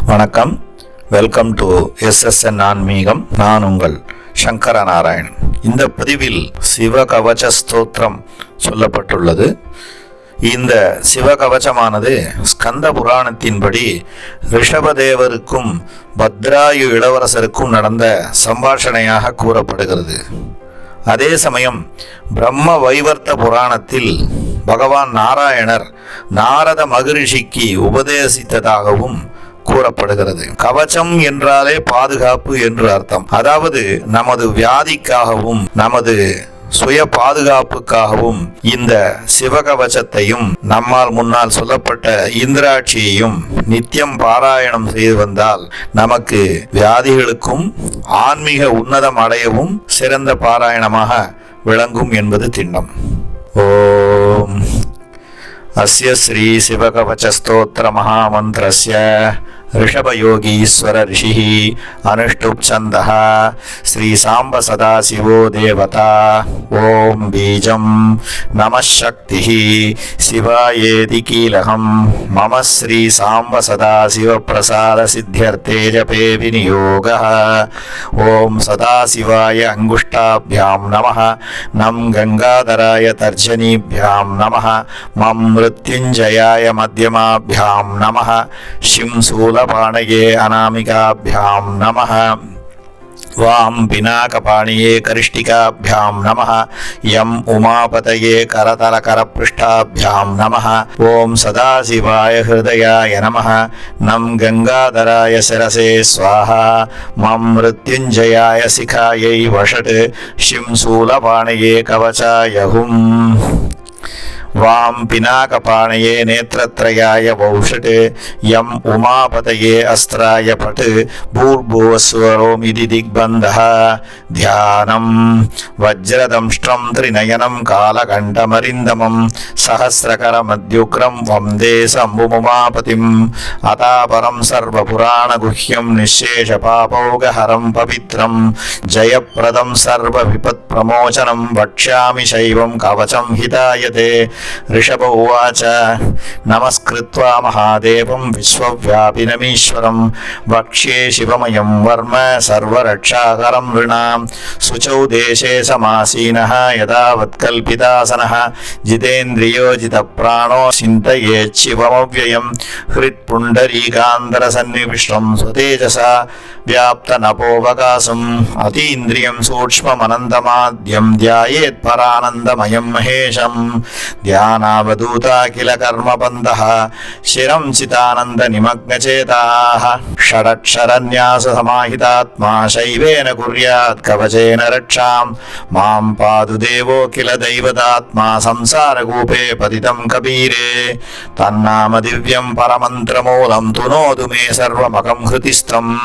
வணக்கம். Welcome to SSN ஆன்மீகம். நான் உங்கள் சங்கர நாராயணன். இந்த பதிவில் சிவகவச ஸ்தோத்திரம் சொல்லப்பட்டுள்ளது. இந்த சிவகவசமானது ஸ்கந்த புராணத்தின்படி ரிஷபதேவருக்கும் பத்ராயு இளவரசருக்கும் நடந்த சம்பாஷணையாக கூறப்படுகிறது. அதே சமயம் பிரம்ம வைவர்த்த புராணத்தில் பகவான் நாராயணர் நாரத மகரிஷிக்கு உபதேசித்ததாகவும் கூறப்படுகிறது. கவசம் என்றாலே பாதுகாப்பு என்று அர்த்தம். அதாவது நமது வியாதிக்காகவும் நமது சுய பாதுகாப்புக்காகவும் இந்த சிவகவசத்தையும் நம்மால் முன்னால் சொல்லப்பட்ட இந்திராட்சியையும் நித்தியம் பாராயணம் செய்து வந்தால் நமக்கு வியாதிகளுக்கும் ஆன்மீக உன்னதம் அடையவும் சிறந்த பாராயணமாக விளங்கும் என்பது திண்ணம். ஓம் அஸ்ய ஸ்ரீ சிவகவச ஸ்தோத்திர மகாமந்திரஸ்ய ரிஷபயோகீஸ்வர ரிஷிः அனுஷ்டுப் சந்தः ஸ்ரீ சாம்ப சதாசிவோ தேவதா. ஓம் பீஜம் நம சக்திः சிவாயேதி கீலகம் மம ஸ்ரீ சாம்ப சதாசிவ பிரசாத சித்தியர்த்தே ஜபே விநியோகः. ஓம் சதாசிவாய அங்குஷ்டாபியாம் நமः. நம் கங்காதராய தர்ஜனீபியாம் நமः. மம் மிருத்யுஞ்சயாய மத்யமாபியாம் நமः. ஷிம் சூலபாணயே அநாமிகாபியாம் நமः. வாம் பினாகபாணியே கரிஷ்டிகாபியாம் நமः. யம் உமாபதயே கரதலகரபிருஷ்டாபியாம் நமः. ஓம் சதாசிவாய ஹிருதயாய நமः. நம் கங்காதராய சிரசே ஸ்வாஹா. மம் மிருத்யுஞ்சயாய சிகாயை வஷட். Shrimp சூலபாணயே கவசாய Hum. Warm பினாகபாணயே நேத்ரத்ரயாய வௌஷட். Am உமாபதயே அஸ்திராய but. பூர்புவஸ்வரோமிதி திக்பந்தः. தியானம் வஜ்ரதம்ஷ்ட்ரம் த்ரிநயனம் காலகண்டமரிந்தமம் சஹஸ்ரகரமத்யுக்ரம் வந்தே சம்புமுமாபதிம். அதாபரம் சர்வபுராணகுஹ்யம் நிःशेषपापौगहरं பவித்ரம் ஜயப்ரதம் சர்வவிபத்ப்ரமோச்சனம் வக்ஷ்யாமி சைவம் கவசம் ஹிதாயதே. ऋषभ उवाच नमस्कृत्वा महादेवं विश्वव्यापिनमीश्वरं वक्ष्ये शिवमयं वर्म सर्वरक्षाकरं नृणां. शुचौ देशे समासीनः यदावत्कल्पितासनः. जितेन्द्रियो जितप्राणो चिन्तयेच्छिवमव्ययं. हृत्पुण्डरीकान्तरसन्निविष्टं स्वतेजसा व्याप्तनपोवकाशम्. अतीन्द्रियं सूक्ष्ममनन्तमाद्यं ध्यायेत्परानन्दमयं महेशम्. ध्यानावधूता किल कर्मबन्धः शिरं चितानन्द निमग्नचेताः. षडक्षरन्याससमाहितात्मा शैवेन कुर्यात् कवचेन रक्षां. मां पातु देवो किल दैवतात्मा संसारकूपे पतितं कबीरे. तन्नाम दिव्यं परमन्त्रमूलं तुनोतु मे सर्वमकं हृतिस्थं.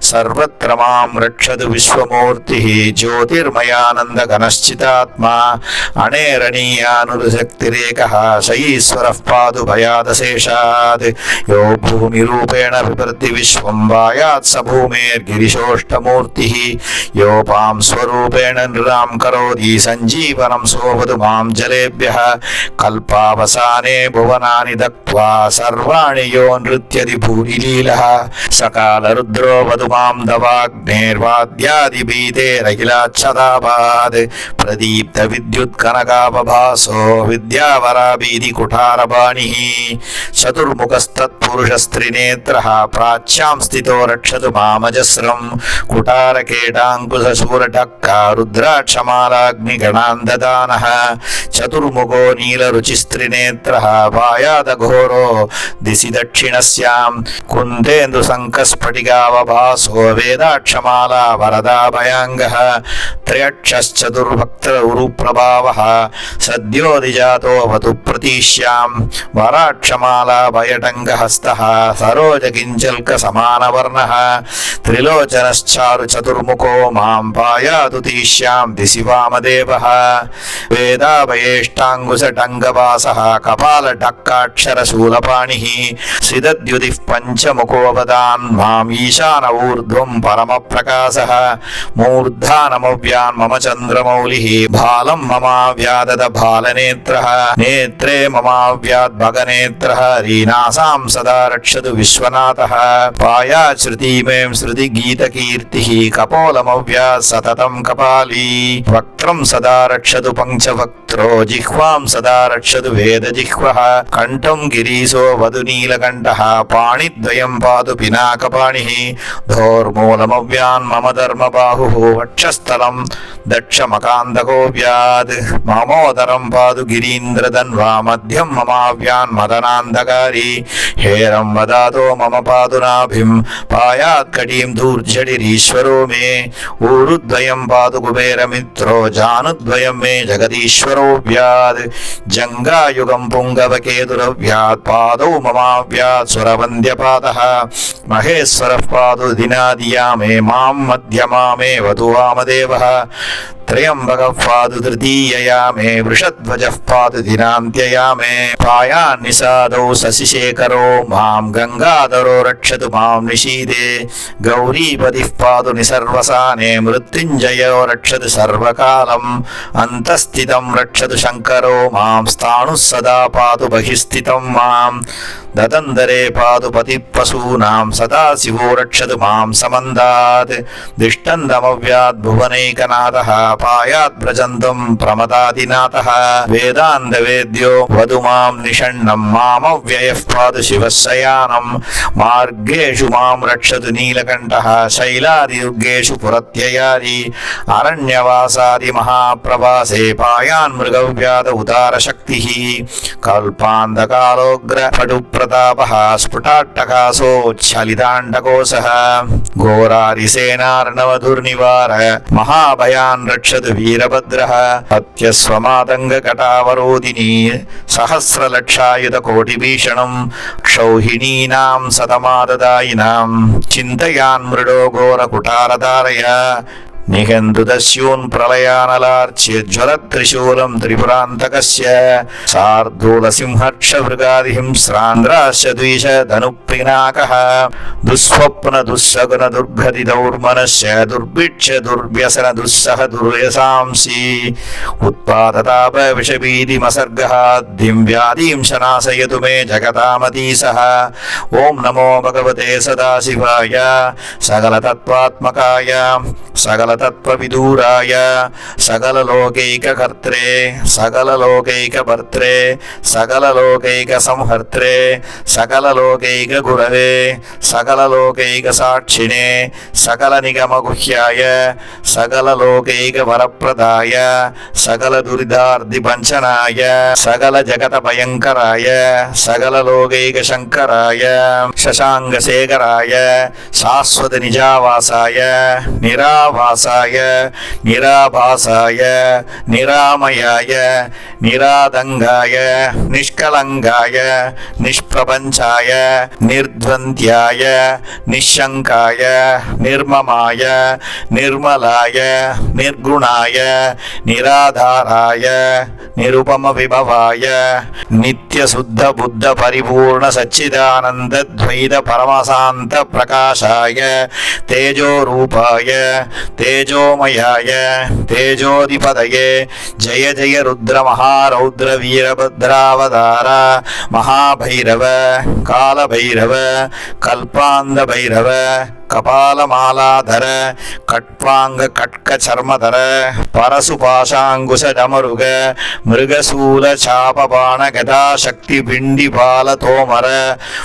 सर्वत्र मां रक्षतु विश्वमूर्तिः ज्योतिर्मयानन्दघनश्चितात्मा. अणेरणीयानुरशक्तिरेकः शयीश्वरः पातु भयादशेषात्. यो भूमिरूपेण बिभर्ति विश्वं वायात् स भूमेर्गिरिशोष्ठमूर्तिः. योपां स्वरूपेण नृणां करोति सञ्जीवनं सोऽवतु मां जलेभ्यः. कल्पावसाने भुवनानि दत्त्वा सर्वाणि यो नृत्यति भूरिलीलः. सकालरुद्रो वधु मां दवाग्नेर्वाद्यादिभीतेरखिलाच्छतापात्. प्रदीप्तविद्युत्कनकापभासो विद्यावराभीति कुठारबाणिः. चतुर्मुखस्तत्पुरुषस्त्रिनेत्रः प्राच्यां स्थितो रक्षतु मामजस्रं. कुठारकेटाङ्कुशशूरढक्का रुद्राक्षमालाग्निगणान्ददानः. चतुर्मुखो नीलरुचिस्त्रिनेत्रः वायादघोरो दिशि दक्षिणस्यां. कुन्देन्दुशङ्खस्फटिकावभासो वेदाक्षमाला वरदाभयाङ्गः. त्रयक्षश्चतुर्भक्तरुप्रभावः सद्योदिजातो वतु प्रतीश्यां. वराक्षमाला भयटङ्गहस्तः सरोजकिञ्चल्कसमानवर्णः. त्रिलोचनश्चारु चतुर्मुखो मां पायातु तीश्यां दिशि वामदेवः. वेदाभयेष्टाङ्गुशटङ्गवासः कपालढक्काक्षरशूलपाणिः. सिदद्युतिः पञ्चमुखोपदान् माम् ईशान ऊर्ध्वं परमप्रकाशः. मूर्धानमव्यान् मम चन्द्रमौलिः भालं मम व्यादद भालनेत्रः. नेत्रे ममाव्यात् भगनेत्रः रीनासां सदा रक्षतु विश्वनाथः पायात् श्रुतिमें श्रुतिगीतकीर्तिः कपोलमव्यात् सततं कपाली वक्त्रं सदा रक्षतु पञ्चवक्त्रो जिह्वां सदा रक्षतु वेदजिह्वः कण्ठं गिरीशो वधुनीलकण्ठः पाणिद्वयं पातु पिनाकपाणिः धोर्मूलमव्यान् मम धर्मबाहुः वक्षस्थलं दक्षमकान्दकोऽव्यात् ममोदरं पातु गिरीन्द्रधन्वा मध्यं ममाव्यान् मदनान्धकारी हेरं वदातो मम पातु नाभिं पायात् कटीं धूर्जटिरीश्वरो मे ऊरुद्वयं पातु कुबेरमित्रो जानुद्वयं मे जगदीश्वरोऽव्यात् जङ्गायुगं पुङ्गवकेतुरव्यात् पादौ ममाव्यात् सुरवन्द्यपादः महेश्वरः पातु दिनादिया मे मां मध्यमा मे वतु वामदेवः त्र्यम्बकः पातु तृतीयया मे वृषध्वजः पातु दिनान्त्यया मे पायान्निषादौ शशिशेखरो मां गङ्गाधरो रक्षतु मां निशीदे गौरीपतिः पातु निसर्वसाने मृत्युञ्जयो रक्षतु सर्वकालम् अन्तस्थितं रक्षतु शङ्करो मां स्थाणुः सदा पातु बहिस्थितं मां ददन्दरे पातु पतिपशूनां सदाशिवो रक्षतु मां समन्दात् दिष्टन्दमव्यात् भुवनैकनाथः पायात् व्रजन्तं प्रमदादिनाथः वेदान्तवेद्यो वधु मां निषण्णं मामव्ययः पातु शिवशयानं मार्गेषु मां रक्षतु नीलकण्ठः शैलादियुगेषु पुरत्ययारी अरण्यवासादिमहाप्रवासे पायान् मृगव्याध उदारशक्तिः कल्पान्धकालोग्रपटुप्रतापः स्फुटाट्टकासोच्छलिताण्डकोशः घोरारिसेनार्णवधुर्निवार महाभयान् रक्षतु वीरभद्रः अत्यस्वमातङ्गकटावरोधिनी सहस्रलक्षायुधकोटिभीषणं क्षौहिणीनां सतमाददायिनां चिन्तयान् मृडो घोरकुटारधारय निहन्तुदस्यून् प्रलयानलार्च्य ज्वलत्रिशूलं त्रिपुरान्तकस्य शार्दूलसिंहर्षमृगादिहिंस्रान्द्राश्च द्विषधनुप्रिनाकः दुःस्वप्न दुःसगुन दुर्गतिदौर्मनश्च दुर्भिक्ष दुर्व्यसन दुःसह दुर्यसांसि उत्पादताप विषभीतिमसर्गः धिं व्याधिं शनाशयतु मे जगतामतीशः ॐ नमो भगवते सदाशिवाय सकलतत्त्वात्मकाय सकलतत्त्वविदूराय सकललोकैककर्त्रे सकललोकैकभर्त्रे सकललोकैकसंहर्त्रे सकललोकैकगुरवे सकललोकैकसाक्षिणे सकलनिगमगुह्याय सकललोकैकवरप्रदाय सकलदुरितार्तिपञ्चनाय सकलजगतभयङ्कराय सकललोकैकशङ्कराय शशाङ्गशेखराय शाश्वतनिजावासाय निरावासाय निराभासाय निरामयाय निरादङ्गाय निष्कलङ्गाय निष्प्रपञ्चाय निर्द्वन्द्याय निःशङ्काय निर्ममाय निर्मलाय निर्गुणाय निराधाराय निरुपमविभवाय नित्यशुद्धबुद्धपरिपूर्णसच्चिदानन्दद्वैत परमशान्तप्रकाशाय तेजोरूपाय तेजोमयाय तेजोधिपतये जय जय रुद्र महारौद्र वीरभद्रावतार महाभैरव कालभैरव कल्पान्धभैरव कपालमालाधर कट्वांग कटक चर्मधर परशुपाशांकुश डमरुग मृगशूल चापबाण गदा शक्ति बिंडी बाल तोमर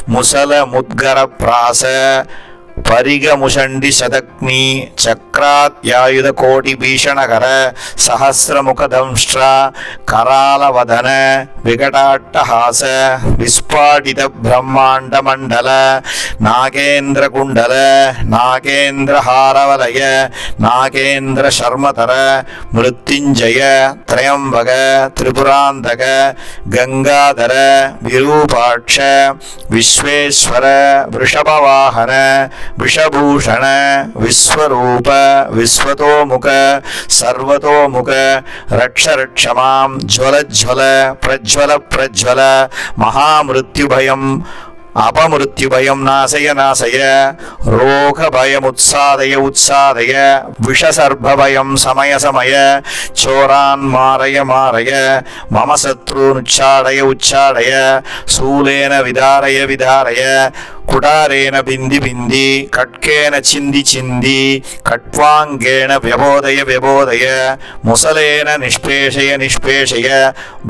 मुसल मुद्गर प्रास परिगमुषंडि शतग्नि चक्रात्यायुध कोटि भीषणकर सहस्रमुखदंष्ट्र करालवदन विकटाट्टहास विस्फाटित ब्रह्मांड मंडल नागेन्द्र कुंडल नागेन्द्र हारवलय नागेन्द्र शर्मतर मृत्युंजय त्रयंबक त्रिपुरांतक गंगाधर विरूपाक्ष विश्वेश्वर वृषभवाहन विषभूषण विश्वरूप विश्वतोमुख सर्वतोमुख रक्ष रक्ष मां ज्वल ज्वल प्रज्वल प्रज्वल महामृत्युभयं अपमृत्युभयं नाशय नाशय रोगभयमुत्सादय उत्सादय विषसर्पभयं समय समय चोरान् मारय मारय मम शत्रूनुच्चाडय उच्चाडय शूलेन विदारय विदारय कुडारेण बिन्दि बिन्दि कट्केन चिन्दि चिन्दि कट्वाङ्गेन व्यबोधय व्यबोधय मुसलेन निष्पेषय निष्पेषय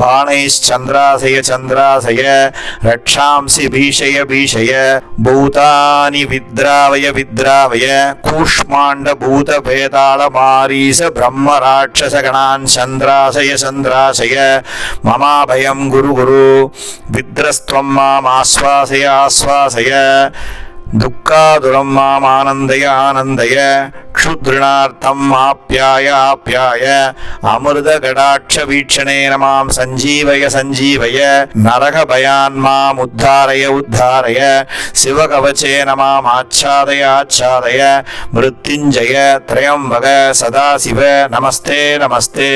बाणैश्चन्द्रासय चन्द्रासय रक्षांसि भीषय भीषय भूतानि विद्रावय विद्रावय कूष्माण्ड भूत भेताल मारीस ब्रह्म राक्षस गणान् चन्द्रासय चन्द्रासय ममाभयं गुरु गुरु विद्रस्त्वं मामाश्वासय आश्वासय दुःखादुरं मामानन्दय आनन्दय क्षुद्रणार्थं आप्याय आप्याय अमृतगडाक्षवीक्षणेन मां सञ्जीवय सञ्जीवय नरकभयान् माम् उद्धारय उद्धारय शिवकवचेन माम् आच्छादय आच्छादय मृत्युञ्जय त्र्यम्बक सदाशिव नमस्ते नमस्ते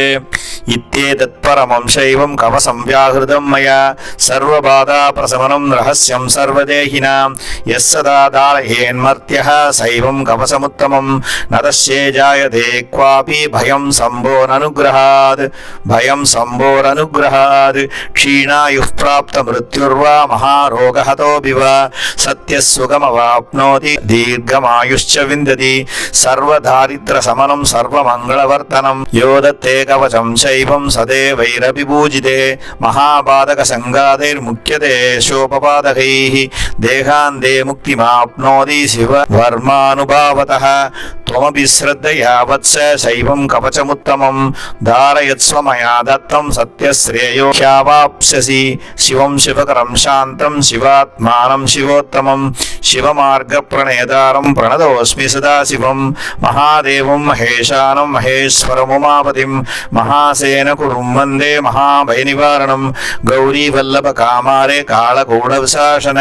इत्येतत्परमं शैवं कवचं व्याहृतं मया सर्वबाधाप्रशमनं रहस्यं सर्वदेहिनां यस्सदा धारयेन्मर्त्यः शैवं कवचमुत्तमं न तस्यै जायते क्वापि भयं शम्भोरनुग्रहात् भयं शम्भोरनुग्रहात् क्षीणायुः प्राप्तमृत्युर्वा महारोगहतोऽपि वा सत्यसुखमवाप्नोति दीर्घमायुश्च विन्दति सर्वदारिद्र्यशमनं सर्वमङ्गलवर्धनं यो दत्ते कवचं शैवं सदैवैरपि पूजिते महापादकसङ्गादैर्मुख्यते शोपपादकैः देहान्ते मुक्तिमाप्नोति शिववर्मानुभावतः त्वमपि श्रद्धया वत्स शैवं कवचमुत्तमं धारयत्स्व मया दत्तं सत्यश्रेयो ह्यावाप्स्यसि शिवं शिवकरं शान्तं शिवात्मानं शिवोत्तमं शिवमार्गप्रणेतारं प्रणतोऽस्मि सदा शिवं महादेवं महेशानं महेश्वरमुमापतिं महासेनकुरुं वन्दे महाभयनिवारणं गौरीवल्लभकामारे कालकूटविशासन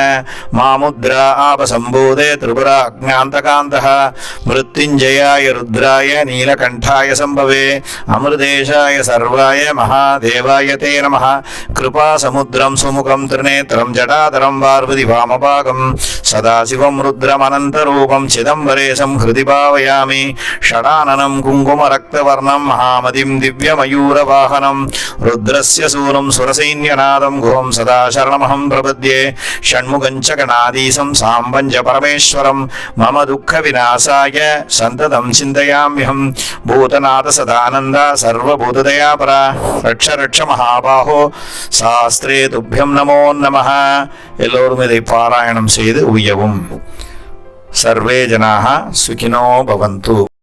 मामुद्रा आपसम्भूते त्रिपुराज्ञान्तकान्तः मृत्युञ्जयाय रुद्राय नीलकण्ठाय सम्भवे अमृतेशाय सर्वाय महादेवाय ते नमः कृपासमुद्रं सुमुखं त्रिनेत्रं जटाधरं पार्वती वामभागं सदाशिवं रुद्रमनन्तरूपं चिदम्बरेशं हृदि भावयामि षडाननं कुङ्कुमरक्तवर्णं महामतिं दिव्यमयूरवाहनं रुद्रस्य सूनं सुरसैन्यनादं गुहं सदा शरणमहं प्रपद्ये षण्मुखं च गणाधीशं साम्बं च परमेश्वरं मम दुःखविनाशाय सन्ततं चिन्तयाम्यहं भूतनाथ सदानन्द सर्वभूतदयापरा रक्ष रक्ष महाबाहो சாஸ்திரே துப்யம் நமோ நமः. எல்லோரும் இதை பாராயணம் செய்து உய்யவும். சர்வே ஜனாः சுகினோ பவந்து.